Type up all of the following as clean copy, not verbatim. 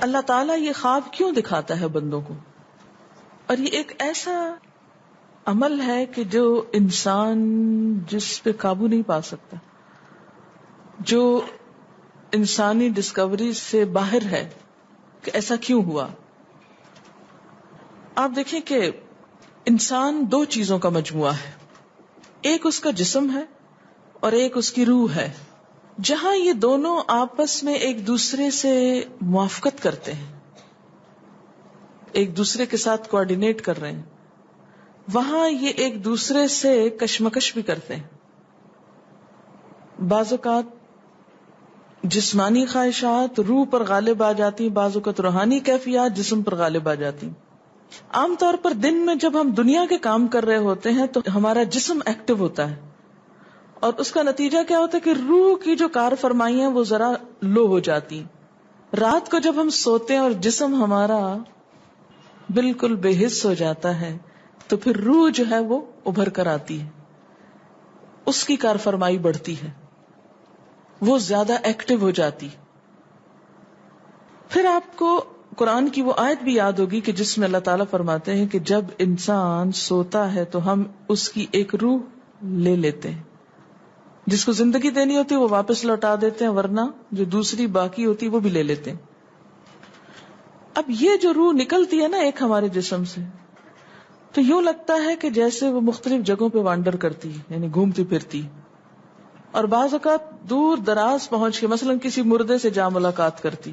اللہ تعالیٰ یہ خواب کیوں دکھاتا ہے بندوں کو؟ اور یہ ایک ایسا عمل ہے کہ جو انسان جس پہ قابو نہیں پا سکتا، جو انسانی ڈسکوری سے باہر ہے کہ ایسا کیوں ہوا. آپ دیکھیں کہ انسان دو چیزوں کا مجموعہ ہے، ایک اس کا جسم ہے اور ایک اس کی روح ہے. جہاں یہ دونوں آپس میں ایک دوسرے سے موافقت کرتے ہیں، ایک دوسرے کے ساتھ کوآرڈینیٹ کر رہے ہیں، وہاں یہ ایک دوسرے سے کشمکش بھی کرتے ہیں. بعض اوقات جسمانی خواہشات روح پر غالب آ جاتی، بعض اوقات روحانی کیفیات جسم پر غالب آ جاتی. عام طور پر دن میں جب ہم دنیا کے کام کر رہے ہوتے ہیں تو ہمارا جسم ایکٹیو ہوتا ہے، اور اس کا نتیجہ کیا ہوتا ہے کہ روح کی جو کار فرمائی ہیں وہ ذرا لو ہو جاتی. رات کو جب ہم سوتے ہیں اور جسم ہمارا بالکل بے حس ہو جاتا ہے تو پھر روح جو ہے وہ ابھر کر آتی ہے، اس کی کار فرمائی بڑھتی ہے، وہ زیادہ ایکٹیو ہو جاتی. پھر آپ کو قرآن کی وہ آیت بھی یاد ہوگی کہ جس میں اللہ تعالیٰ فرماتے ہیں کہ جب انسان سوتا ہے تو ہم اس کی ایک روح لے لیتے ہیں، جس کو زندگی دینی ہوتی ہے وہ واپس لوٹا دیتے ہیں، ورنہ جو دوسری باقی ہوتی ہے وہ بھی لے لیتے ہیں. اب یہ جو روح نکلتی ہے نا ایک ہمارے جسم سے، تو یوں لگتا ہے کہ جیسے وہ مختلف جگہوں پہ وانڈر کرتی ہے، یعنی گھومتی پھرتی، اور بعض اوقات دور دراز پہنچ کے مثلا کسی مردے سے جا ملاقات کرتی،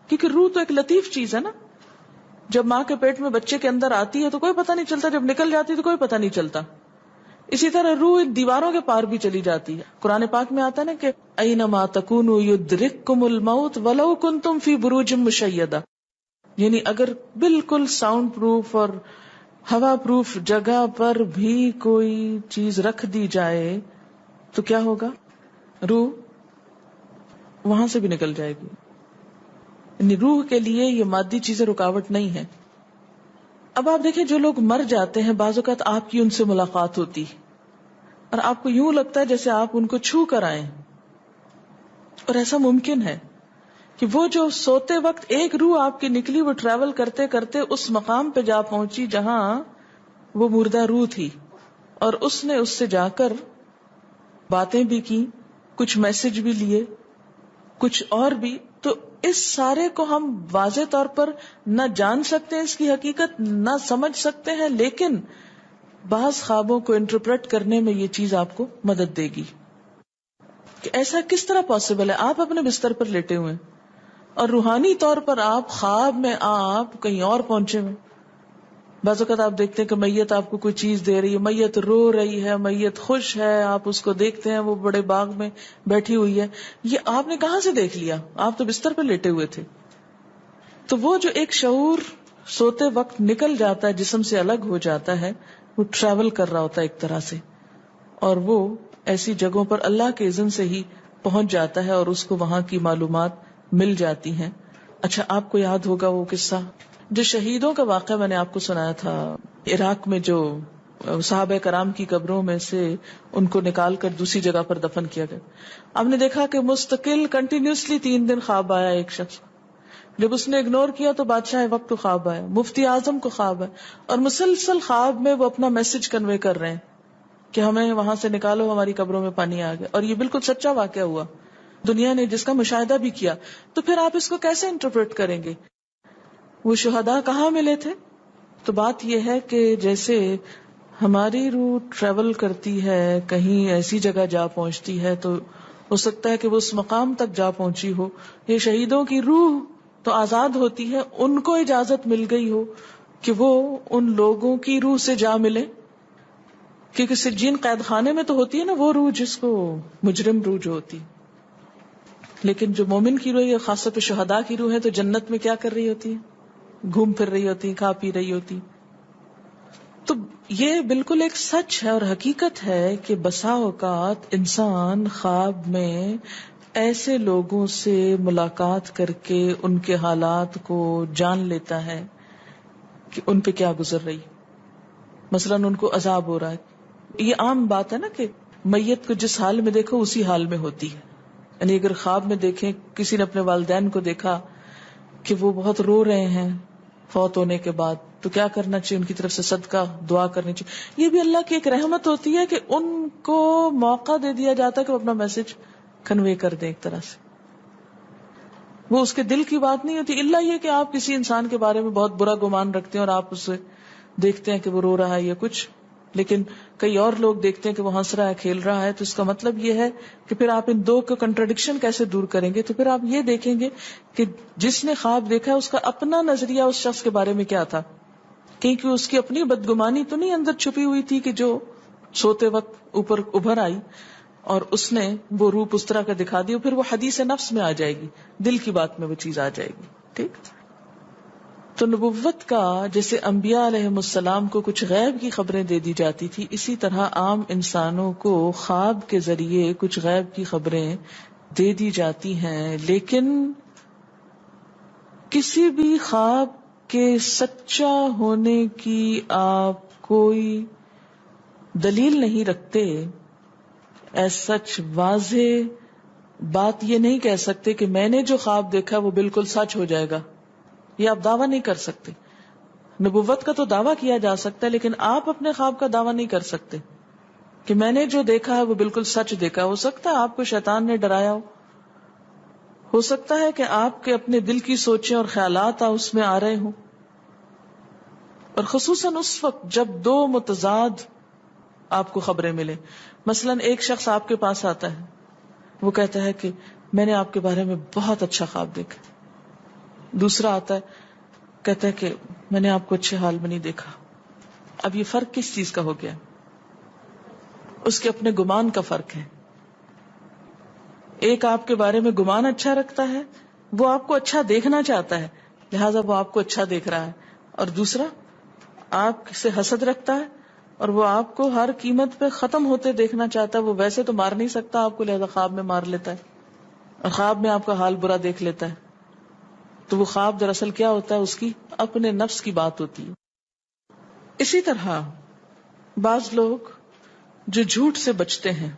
کیونکہ روح تو ایک لطیف چیز ہے نا. جب ماں کے پیٹ میں بچے کے اندر آتی ہے تو کوئی پتہ نہیں چلتا، جب نکل جاتی ہے تو کوئی پتہ نہیں چلتا. اسی طرح روح دیواروں کے پار بھی چلی جاتی ہے. قرآن پاک میں آتا ہے نا کہ اینما تکونوا یدرککم الموت ولو کنتم فی بروج مشیدہ، یعنی اگر بالکل ساؤنڈ پروف اور ہوا پروف جگہ پر بھی کوئی چیز رکھ دی جائے تو کیا ہوگا؟ روح وہاں سے بھی نکل جائے گی. یعنی روح کے لیے یہ مادی چیزیں رکاوٹ نہیں ہے. اب آپ دیکھیں جو لوگ مر جاتے ہیں بعض اوقات آپ کی ان سے ملاقات ہوتی اور آپ کو یوں لگتا ہے جیسے آپ ان کو چھو کر آئیں، اور ایسا ممکن ہے کہ وہ جو سوتے وقت ایک روح آپ کی نکلی وہ ٹریول کرتے کرتے اس مقام پہ جا پہنچی جہاں وہ مردہ روح تھی، اور اس نے اس سے جا کر باتیں بھی کی، کچھ میسج بھی لیے، کچھ اور بھی. تو اس سارے کو ہم واضح طور پر نہ جان سکتے ہیں، اس کی حقیقت نہ سمجھ سکتے ہیں، لیکن بعض خوابوں کو انٹرپریٹ کرنے میں یہ چیز آپ کو مدد دے گی کہ ایسا کس طرح پاسبل ہے. آپ اپنے بستر پر لیٹے ہوئے اور روحانی طور پر آپ خواب میں آپ کہیں اور پہنچے ہوئے. بعض اوقات آپ دیکھتے ہیں کہ میت آپ کو کوئی چیز دے رہی ہے، میت رو رہی ہے، میت خوش ہے، آپ اس کو دیکھتے ہیں وہ بڑے باغ میں بیٹھی ہوئی ہے. یہ آپ نے کہاں سے دیکھ لیا؟ آپ تو بستر پہ لیٹے ہوئے تھے. تو وہ جو ایک شعور سوتے وقت نکل جاتا ہے، جسم سے الگ ہو جاتا ہے، وہ ٹریول کر رہا ہوتا ہے ایک طرح سے، اور وہ ایسی جگہوں پر اللہ کے اذن سے ہی پہنچ جاتا ہے اور اس کو وہاں کی معلومات مل جاتی ہیں. اچھا آپ کو یاد ہوگا وہ قصہ جو شہیدوں کا واقعہ میں نے آپ کو سنایا تھا، عراق میں جو صحابہ کرام کی قبروں میں سے ان کو نکال کر دوسری جگہ پر دفن کیا گیا. آپ نے دیکھا کہ مستقل کنٹینیوسلی 3 دن خواب آیا ایک شخص، جب اس نے اگنور کیا تو بادشاہ وقت کو خواب آیا، مفتی اعظم کو خواب ہے، اور مسلسل خواب میں وہ اپنا میسج کنوے کر رہے ہیں کہ ہمیں وہاں سے نکالو، ہماری قبروں میں پانی آ گیا. اور یہ بالکل سچا واقعہ ہوا، دنیا نے جس کا مشاہدہ بھی کیا. تو پھر آپ اس کو کیسے انٹرپریٹ کریں گے؟ وہ شہداء کہاں ملے تھے؟ تو بات یہ ہے کہ جیسے ہماری روح ٹریول کرتی ہے، کہیں ایسی جگہ جا پہنچتی ہے، تو ہو سکتا ہے کہ وہ اس مقام تک جا پہنچی ہو. یہ شہیدوں کی روح تو آزاد ہوتی ہے، ان کو اجازت مل گئی ہو کہ وہ ان لوگوں کی روح سے جا ملے، کیونکہ سجین قید خانے میں تو ہوتی ہے نا وہ روح جس کو مجرم روح جو ہوتی، لیکن جو مومن کی روح ہے، خاص طور پہ شہداء کی روح ہے، تو جنت میں کیا کر رہی ہوتی ہے؟ گھوم پھر رہی ہوتی، کھا پی رہی ہوتی. تو یہ بالکل ایک سچ ہے اور حقیقت ہے کہ بسا اوقات انسان خواب میں ایسے لوگوں سے ملاقات کر کے ان کے حالات کو جان لیتا ہے کہ ان پہ کیا گزر رہی. مثلا ان کو عذاب ہو رہا ہے. یہ عام بات ہے نا کہ میت کو جس حال میں دیکھو اسی حال میں ہوتی ہے. یعنی اگر خواب میں دیکھیں کسی نے اپنے والدین کو دیکھا کہ وہ بہت رو رہے ہیں فوت ہونے کے بعد، تو کیا کرنا چاہیے؟ ان کی طرف سے صدقہ دعا کرنی چاہیے. یہ بھی اللہ کی ایک رحمت ہوتی ہے کہ ان کو موقع دے دیا جاتا ہے کہ وہ اپنا میسج کنوے کر دیں. ایک طرح سے وہ اس کے دل کی بات نہیں ہوتی، الا یہ کہ آپ کسی انسان کے بارے میں بہت برا گمان رکھتے ہیں اور آپ اسے دیکھتے ہیں کہ وہ رو رہا ہے یا کچھ، لیکن کئی اور لوگ دیکھتے ہیں کہ وہ ہنس رہا ہے، کھیل رہا ہے. تو اس کا مطلب یہ ہے کہ پھر آپ ان دو کا کنٹرڈکشن کیسے دور کریں گے؟ تو پھر آپ یہ دیکھیں گے کہ جس نے خواب دیکھا ہے اس کا اپنا نظریہ اس شخص کے بارے میں کیا تھا، کیونکہ اس کی اپنی بدگمانی تو نہیں اندر چھپی ہوئی تھی کہ جو سوتے وقت اوپر ابھر آئی اور اس نے وہ روپ اس طرح کا دکھا دیا، پھر وہ حدیث نفس میں آ جائے گی، دل کی بات میں وہ چیز آ جائے گی. ٹھیک. تو نبوت کا جیسے انبیاء علیہم السلام کو کچھ غیب کی خبریں دے دی جاتی تھی، اسی طرح عام انسانوں کو خواب کے ذریعے کچھ غیب کی خبریں دے دی جاتی ہیں. لیکن کسی بھی خواب کے سچا ہونے کی آپ کوئی دلیل نہیں رکھتے. ایز سچ واضح بات یہ نہیں کہہ سکتے کہ میں نے جو خواب دیکھا وہ بالکل سچ ہو جائے گا، یہ آپ دعویٰ نہیں کر سکتے. نبوت کا تو دعویٰ کیا جا سکتا ہے، لیکن آپ اپنے خواب کا دعویٰ نہیں کر سکتے کہ میں نے جو دیکھا ہے وہ بالکل سچ دیکھا. ہو سکتا ہے آپ کو شیطان نے ڈرایا ہو سکتا ہے کہ آپ کے اپنے دل کی سوچیں اور خیالات اس میں آ رہے ہوں، اور خصوصاً اس وقت جب دو متضاد آپ کو خبریں ملیں. مثلاً ایک شخص آپ کے پاس آتا ہے، وہ کہتا ہے کہ میں نے آپ کے بارے میں بہت اچھا خواب دیکھا. دوسرا آتا ہے کہتا ہے کہ میں نے آپ کو اچھے حال میں نہیں دیکھا. اب یہ فرق کس چیز کا ہو گیا؟ اس کے اپنے گمان کا فرق ہے. ایک آپ کے بارے میں گمان اچھا رکھتا ہے، وہ آپ کو اچھا دیکھنا چاہتا ہے لہذا وہ آپ کو اچھا دیکھ رہا ہے، اور دوسرا آپ سے حسد رکھتا ہے اور وہ آپ کو ہر قیمت پہ ختم ہوتے دیکھنا چاہتا ہے. وہ ویسے تو مار نہیں سکتا آپ کو، لہذا خواب میں مار لیتا ہے اور خواب میں آپ کا حال برا دیکھ لیتا ہے. تو وہ خواب دراصل کیا ہوتا ہے؟ اس کی اپنے نفس کی بات ہوتی ہے. اسی طرح بعض لوگ جو جھوٹ سے بچتے ہیں،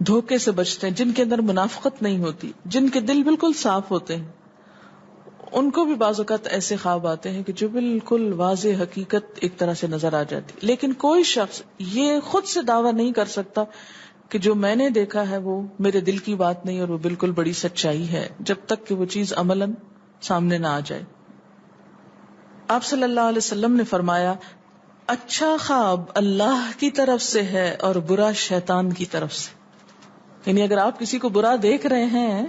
دھوکے سے بچتے ہیں، جن کے اندر منافقت نہیں ہوتی، جن کے دل بالکل صاف ہوتے ہیں، ان کو بھی بعض اوقات ایسے خواب آتے ہیں کہ جو بالکل واضح حقیقت ایک طرح سے نظر آ جاتی. لیکن کوئی شخص یہ خود سے دعویٰ نہیں کر سکتا کہ جو میں نے دیکھا ہے وہ میرے دل کی بات نہیں اور وہ بالکل بڑی سچائی ہے، جب تک کہ وہ چیز عملاً سامنے نہ آ جائے. آپ صلی اللہ علیہ وسلم نے فرمایا، اچھا خواب اللہ کی طرف سے ہے اور برا شیطان کی طرف سے. یعنی اگر آپ کسی کو برا دیکھ رہے ہیں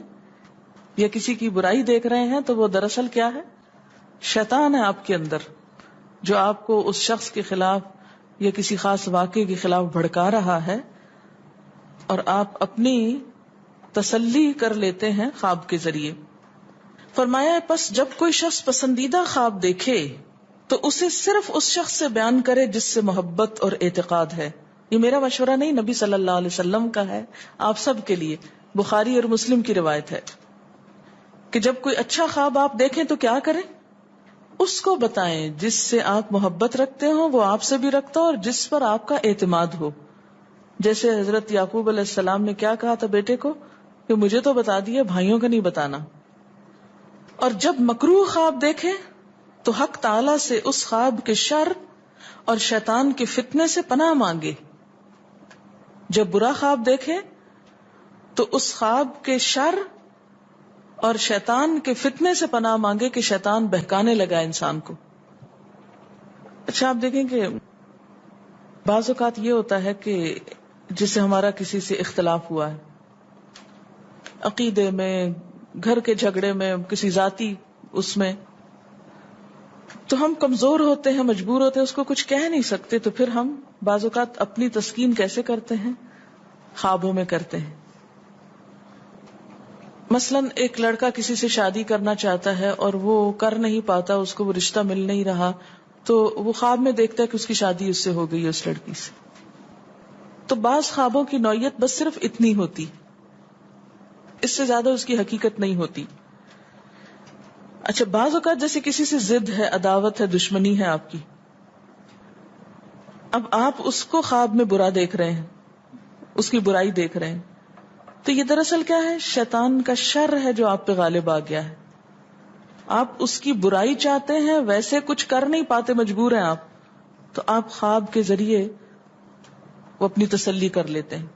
یا کسی کی برائی دیکھ رہے ہیں تو وہ دراصل کیا ہے؟ شیطان ہے آپ کے اندر، جو آپ کو اس شخص کے خلاف یا کسی خاص واقعے کے خلاف بھڑکا رہا ہے، اور آپ اپنی تسلی کر لیتے ہیں خواب کے ذریعے. فرمایا پس جب کوئی شخص پسندیدہ خواب دیکھے تو اسے صرف اس شخص سے بیان کرے جس سے محبت اور اعتقاد ہے. یہ میرا مشورہ نہیں، نبی صلی اللہ علیہ وسلم کا ہے آپ سب کے لیے. بخاری اور مسلم کی روایت ہے کہ جب کوئی اچھا خواب آپ دیکھیں تو کیا کریں؟ اس کو بتائیں جس سے آپ محبت رکھتے ہو، وہ آپ سے بھی رکھتا ہو اور جس پر آپ کا اعتماد ہو. جیسے حضرت یعقوب علیہ السلام نے کیا کہا تھا بیٹے کو کہ مجھے تو بتا دیا، بھائیوں کا نہیں بتانا. اور جب مکروہ خواب دیکھیں تو حق تعالی سے اس خواب کے شر اور شیطان کے فتنے سے پناہ مانگے. جب برا خواب دیکھیں تو اس خواب کے شر اور شیطان کے فتنے سے پناہ مانگے کہ شیطان بہکانے لگا انسان کو. اچھا آپ دیکھیں کہ بعض اوقات یہ ہوتا ہے کہ جسے ہمارا کسی سے اختلاف ہوا ہے، عقیدے میں، گھر کے جھگڑے میں، کسی ذاتی اس میں، تو ہم کمزور ہوتے ہیں، مجبور ہوتے ہیں، اس کو کچھ کہہ نہیں سکتے. تو پھر ہم بعض اوقات اپنی تسکین کیسے کرتے ہیں؟ خوابوں میں کرتے ہیں. مثلاً ایک لڑکا کسی سے شادی کرنا چاہتا ہے اور وہ کر نہیں پاتا، اس کو وہ رشتہ مل نہیں رہا، تو وہ خواب میں دیکھتا ہے کہ اس کی شادی اس سے ہو گئی ہے، اس لڑکی سے. تو بعض خوابوں کی نوعیت بس صرف اتنی ہوتی، اس سے زیادہ اس کی حقیقت نہیں ہوتی. اچھا بعض اوقات جیسے کسی سے ضد ہے، عداوت ہے، دشمنی ہے آپ کی، اب آپ اس کو خواب میں برا دیکھ رہے ہیں، اس کی برائی دیکھ رہے ہیں، تو یہ دراصل کیا ہے؟ شیطان کا شر ہے جو آپ پہ غالب آ گیا ہے. آپ اس کی برائی چاہتے ہیں، ویسے کچھ کر نہیں پاتے، مجبور ہیں آپ، تو آپ خواب کے ذریعے وہ اپنی تسلی کر لیتے ہیں.